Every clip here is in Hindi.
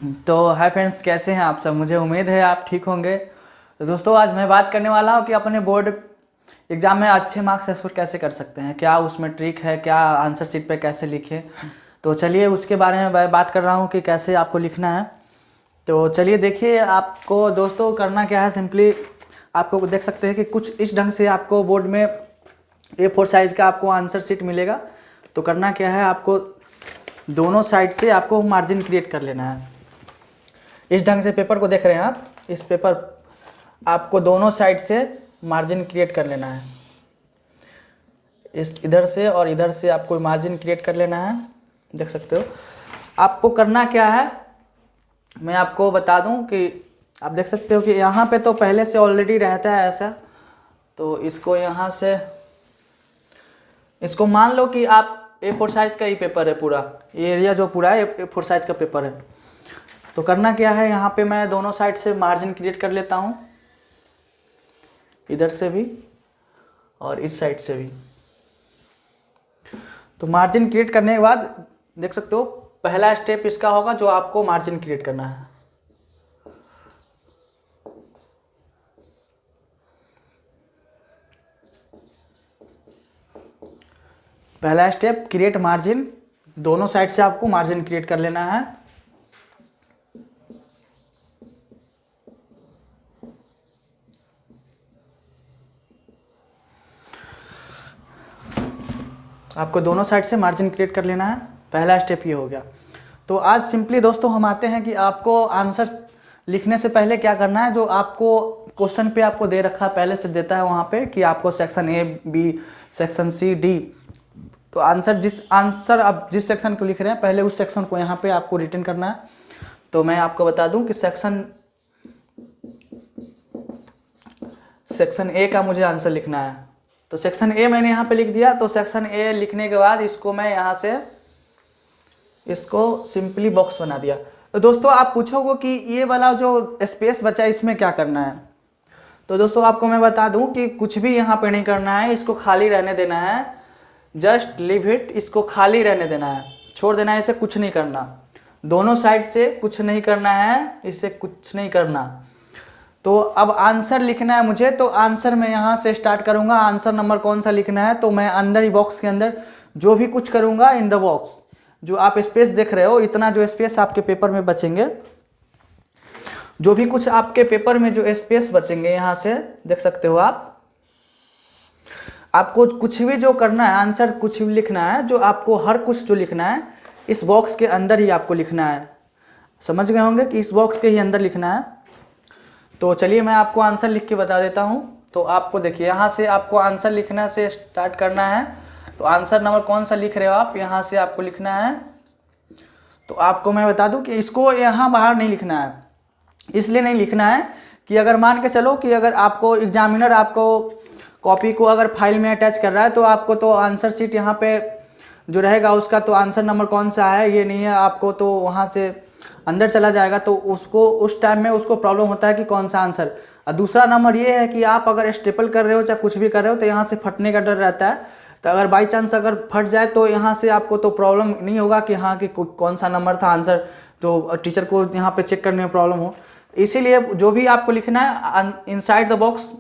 तो हाय फ्रेंड्स, कैसे हैं आप सब। मुझे उम्मीद है आप ठीक होंगे। तो दोस्तों, आज मैं बात करने वाला हूं कि अपने बोर्ड एग्ज़ाम में अच्छे मार्क्स एक्सपेक्ट कैसे कर सकते हैं, क्या उसमें ट्रिक है, क्या आंसर शीट पे कैसे लिखें। तो चलिए उसके बारे में मैं बात कर रहा हूं कि कैसे आपको लिखना है। तो चलिए देखिए, आपको दोस्तों करना क्या है। सिंपली आपको देख सकते हैं कि कुछ इस ढंग से आपको बोर्ड में A4 साइज़ का आपको आंसर शीट मिलेगा। तो करना क्या है, आपको दोनों साइड से आपको मार्जिन क्रिएट कर लेना है। इस ढंग से पेपर को देख रहे हैं आप, इस पेपर आपको दोनों साइड से मार्जिन क्रिएट कर लेना है। इस इधर से और इधर से आपको मार्जिन क्रिएट कर लेना है, देख सकते हो। आपको करना क्या है, मैं आपको बता दूं कि आप देख सकते हो कि यहाँ पे तो पहले से ऑलरेडी रहता है ऐसा। तो इसको यहाँ से, इसको मान लो कि आप A4 साइज का ही पेपर है, पूरा ये एरिया जो पूरा है A4 साइज का पेपर है। तो करना क्या है, यहाँ पे मैं दोनों साइड से मार्जिन क्रिएट कर लेता हूँ, इधर से भी और इस साइड से भी। तो मार्जिन क्रिएट करने के बाद देख सकते हो, पहला स्टेप इसका होगा जो आपको मार्जिन क्रिएट करना है। पहला स्टेप क्रिएट मार्जिन, दोनों साइड से आपको मार्जिन क्रिएट कर लेना है। आपको दोनों साइड से मार्जिन क्रिएट कर लेना है, पहला स्टेप ये हो गया। तो आज सिंपली दोस्तों हम आते हैं कि आपको आंसर लिखने से पहले क्या करना है। जो आपको क्वेश्चन पे आपको दे रखा है, पहले से देता है वहाँ पे कि आपको section A, B, section C, D। तो आंसर आप जिस सेक्शन को लिख रहे हैं, पहले उस सेक्शन को यहाँ पे आपको रिटर्न करना है। तो मैं आपको बता दूं कि सेक्शन A का मुझे आंसर लिखना है। तो सेक्शन A मैंने यहाँ पे लिख दिया। तो सेक्शन A लिखने के बाद इसको मैं यहाँ से इसको सिंपली बॉक्स बना दिया। तो दोस्तों आप पूछोगे कि ये वाला जो स्पेस बचा है इसमें क्या करना है। तो दोस्तों आपको मैं बता दूं कि कुछ भी यहाँ पे नहीं करना है, इसको खाली रहने देना है। जस्ट लीव इट, इसको खाली रहने देना है, छोड़ देना है, इसे कुछ नहीं करना। दोनों साइड से कुछ नहीं करना है, इसे कुछ नहीं करना। तो अब आंसर लिखना है मुझे। तो आंसर मैं यहाँ से स्टार्ट करूँगा। आंसर नंबर कौन सा लिखना है, तो मैं अंदर ही बॉक्स के अंदर जो भी कुछ करूँगा इन द बॉक्स, जो आप स्पेस देख रहे हो, इतना जो स्पेस आपके पेपर में बचेंगे, जो भी कुछ आपके पेपर में जो स्पेस बचेंगे, यहाँ से देख सकते हो आप। आपको कुछ भी जो करना है, आंसर कुछ भी लिखना है, जो आपको हर कुछ जो लिखना है इस बॉक्स के अंदर ही आपको लिखना है। समझ गए होंगे कि इस बॉक्स के ही अंदर लिखना है। तो चलिए मैं आपको आंसर लिख के बता देता हूँ। तो आपको देखिए, यहाँ से आपको आंसर लिखना से स्टार्ट करना है। तो आंसर नंबर कौन सा लिख रहे हो आप, यहाँ से आपको लिखना है। तो आपको मैं बता दूं कि इसको यहाँ बाहर नहीं लिखना है। इसलिए नहीं लिखना है कि अगर मान के चलो कि अगर आपको एग्जामिनर आपको कॉपी को अगर फाइल में अटैच कर रहा है, तो आपको तो आंसर शीट यहाँ पे जो रहेगा उसका तो आंसर नंबर कौन सा है ये नहीं है, आपको तो वहाँ से अंदर चला जाएगा। तो उसको उस टाइम में उसको प्रॉब्लम होता है कि कौन सा आंसर। और दूसरा नंबर ये है कि आप अगर स्टेपल कर रहे हो चाहे कुछ भी कर रहे हो, तो यहाँ से फटने का डर रहता है। तो अगर बाई चांस अगर फट जाए तो यहाँ से आपको तो प्रॉब्लम नहीं होगा कि हाँ कि कौन सा नंबर था आंसर, तो टीचर को यहाँ पे चेक करने में प्रॉब्लम हो। इसीलिए जो भी आपको लिखना है इनसाइड द बॉक्स,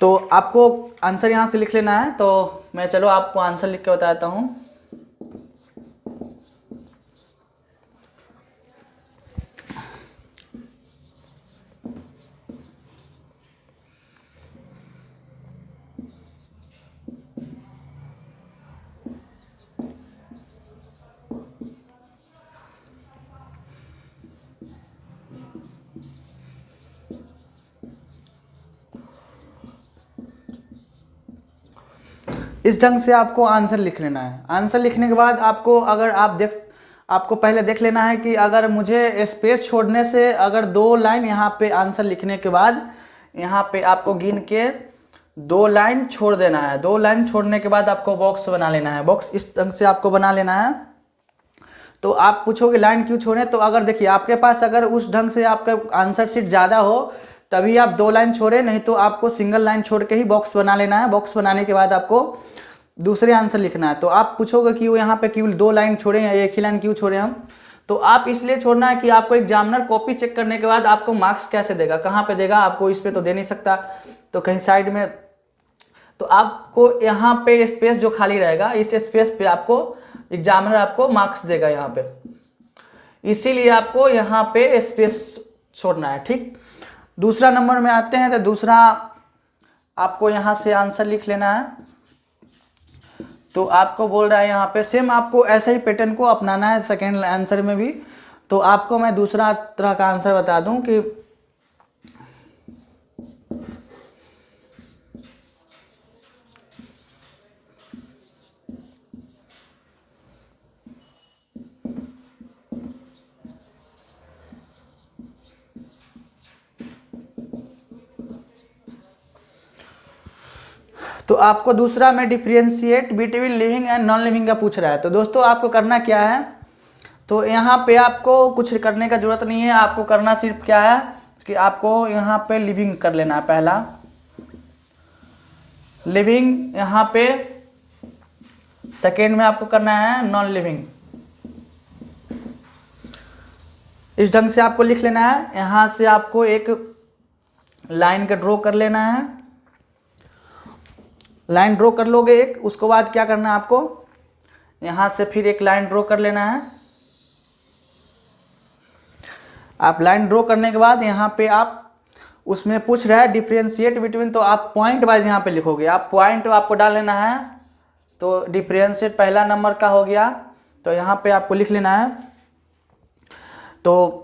तो आपको आंसर यहाँ से लिख लेना है। तो मैं चलो आपको आंसर लिख के बताता हूँ। इस ढंग से आपको आंसर लिख लेना है। आंसर लिखने के बाद आपको अगर आपको पहले देख लेना है कि अगर मुझे स्पेस छोड़ने से अगर 2 लाइन यहाँ पे आंसर लिखने के बाद यहाँ पे आपको गिन के 2 लाइन छोड़ देना है। 2 लाइन छोड़ने के बाद आपको बॉक्स बना लेना है। बॉक्स इस ढंग से आपको बना लेना है। तो आप पूछोगे लाइन क्यों छोड़े, तो अगर देखिए आपके पास अगर उस ढंग से आपका आंसर शीट ज़्यादा हो तभी आप 2 लाइन छोड़े, नहीं तो आपको सिंगल लाइन छोड़ के ही बॉक्स बना लेना है। बॉक्स बनाने के बाद आपको दूसरे आंसर लिखना है। तो आप पूछोगे कि वो यहाँ पे क्यों 2 लाइन छोड़े या एक ही लाइन क्यों छोड़े हम, तो आप इसलिए छोड़ना है कि आपको एग्जामिनर कॉपी चेक करने के बाद आपको मार्क्स कैसे देगा, कहाँ पे देगा, आपको इस पे तो दे नहीं सकता, तो कहीं साइड में, तो आपको यहाँ पे स्पेस जो खाली रहेगा इस स्पेस पे आपको एग्जामिनर आपको मार्क्स देगा यहाँ पे, इसीलिए आपको यहाँ पे स्पेस छोड़ना है। ठीक, दूसरा नंबर में आते हैं। तो दूसरा आपको यहाँ से आंसर लिख लेना है। तो आपको बोल रहा है यहाँ पे सेम आपको ऐसे ही पैटर्न को अपनाना है सेकेंड आंसर में भी। तो आपको मैं दूसरा तरह का आंसर बता दूं कि तो आपको दूसरा में differentiate between living and non living का पूछ रहा है। तो दोस्तों आपको करना क्या है, तो यहाँ पे आपको कुछ करने का जरूरत नहीं है, आपको करना सिर्फ क्या है कि आपको यहाँ पे लिविंग कर लेना है। पहला लिविंग, यहाँ पे सेकेंड में आपको करना है नॉन लिविंग। इस ढंग से आपको लिख लेना है। यहाँ से आपको एक लाइन का ड्रॉ कर लेना है। लाइन ड्रॉ कर लोगे एक, उसके बाद क्या करना है आपको, यहाँ से फिर एक लाइन ड्रॉ कर लेना है। आप लाइन ड्रॉ करने के बाद यहाँ पे आप उसमें पूछ रहा है डिफरेंशिएट बिटवीन, तो आप पॉइंट वाइज यहाँ पे लिखोगे। आप पॉइंट आपको डाल लेना है। तो डिफरेंशिएट पहला नंबर का हो गया, तो यहाँ पे आपको लिख लेना है। तो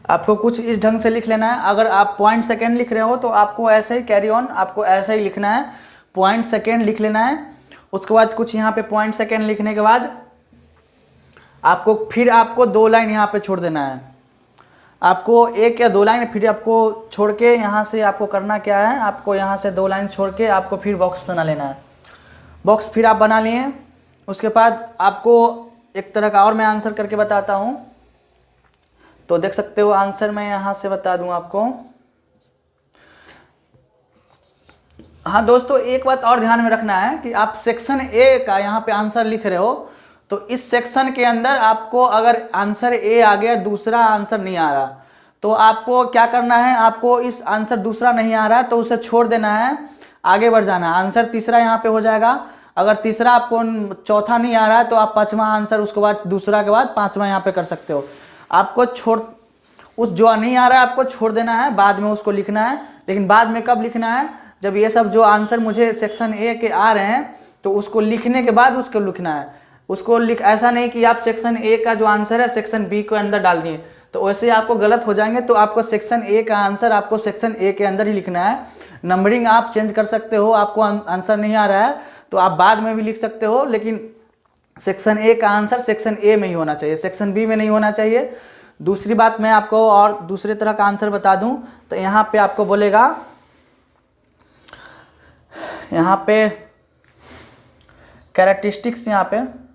आपको कुछ इस ढंग से लिख लेना है। अगर आप पॉइंट सेकेंड लिख रहे हो तो आपको ऐसे ही कैरी ऑन, आपको ऐसे ही लिखना है, पॉइंट सेकेंड लिख लेना है। उसके बाद कुछ यहाँ पे पॉइंट सेकेंड लिखने के बाद आपको फिर आपको 2 लाइन यहाँ पे छोड़ देना है। आपको 1 या 2 लाइन फिर आपको छोड़ के यहाँ से आपको करना क्या है, आपको यहाँ से 2 लाइन छोड़ के आपको फिर बॉक्स बना लेना है। बॉक्स फिर आप बना लिए, उसके बाद आपको एक तरह का और मैं आंसर करके बताता हूँ। तो देख सकते हो आंसर मैं यहाँ से बता दूँ आपको। हाँ दोस्तों, एक बात और ध्यान में रखना है कि आप सेक्शन ए का यहाँ पे आंसर लिख रहे हो, तो इस सेक्शन के अंदर आपको अगर आंसर ए आ गया, दूसरा आंसर नहीं आ रहा, तो आपको क्या करना है, आपको इस आंसर दूसरा नहीं आ रहा है तो उसे छोड़ देना है, आगे बढ़ जाना है। आंसर तीसरा यहाँ पे हो जाएगा। अगर तीसरा आपको चौथा नहीं आ रहा है तो आप 5वां आंसर उसके बाद दूसरा के बाद 5वां यहाँ पे कर सकते हो। आपको उस जो नहीं आ रहा है आपको छोड़ देना है, बाद में उसको लिखना है। लेकिन बाद में कब लिखना है, जब ये सब जो आंसर मुझे सेक्शन ए के आ रहे हैं तो उसको लिखने के बाद उसको लिखना है। उसको ऐसा नहीं कि आप सेक्शन ए का जो आंसर है सेक्शन बी के अंदर डाल दिए, तो वैसे आपको गलत हो जाएंगे। तो आपको सेक्शन ए का आंसर आपको सेक्शन ए के अंदर ही लिखना है। नंबरिंग आप चेंज कर सकते हो, आपको आंसर नहीं आ रहा है तो आप बाद में भी लिख सकते हो, लेकिन सेक्शन ए का आंसर सेक्शन ए में ही होना चाहिए, सेक्शन बी में नहीं होना चाहिए। दूसरी बात मैं आपको और दूसरे तरह का आंसर बता दूं, तो यहाँ पे आपको बोलेगा, यहाँ पे कैरेक्टरिस्टिक्स, यहाँ पे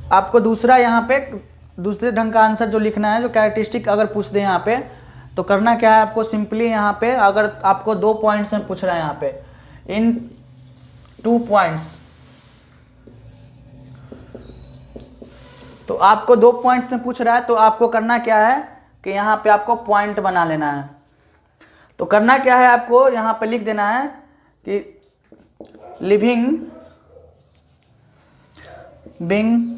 आपको दूसरा यहाँ पे दूसरे ढंग का आंसर जो लिखना है, जो कैरेक्टरिस्टिक अगर पूछ दे यहाँ पे, तो करना क्या है आपको, सिंपली यहाँ पे अगर आपको 2 पॉइंट्स में पूछ रहा है, यहाँ पे इन 2 पॉइंट्स, तो आपको 2 पॉइंट्स में पूछ रहा है तो आपको करना क्या है, कि यहाँ पे आपको पॉइंट बना लेना है। तो करना क्या है, आपको यहाँ पे लिख देना है कि लिविंग बीइंग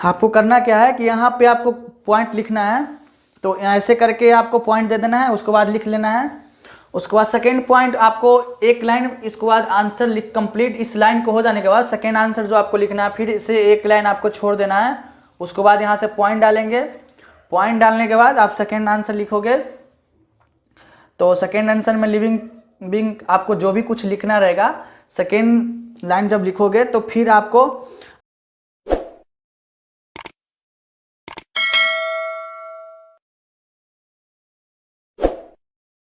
आपको करना क्या है कि यहाँ पे आपको पॉइंट लिखना है। तो ऐसे करके आपको पॉइंट दे देना है, उसके बाद लिख लेना है। उसके बाद सेकेंड पॉइंट आपको एक लाइन, इसके बाद आंसर लिख कंप्लीट। इस लाइन को हो जाने के बाद सेकेंड आंसर जो आपको लिखना है, फिर इसे एक लाइन आपको छोड़ देना है। उसके बाद यहाँ से पॉइंट डालेंगे। पॉइंट डालने के बाद आप सेकेंड आंसर लिखोगे। तो सेकेंड आंसर में लिविंग बीइंग आपको जो भी कुछ लिखना रहेगा, सेकेंड लाइन जब लिखोगे तो फिर आपको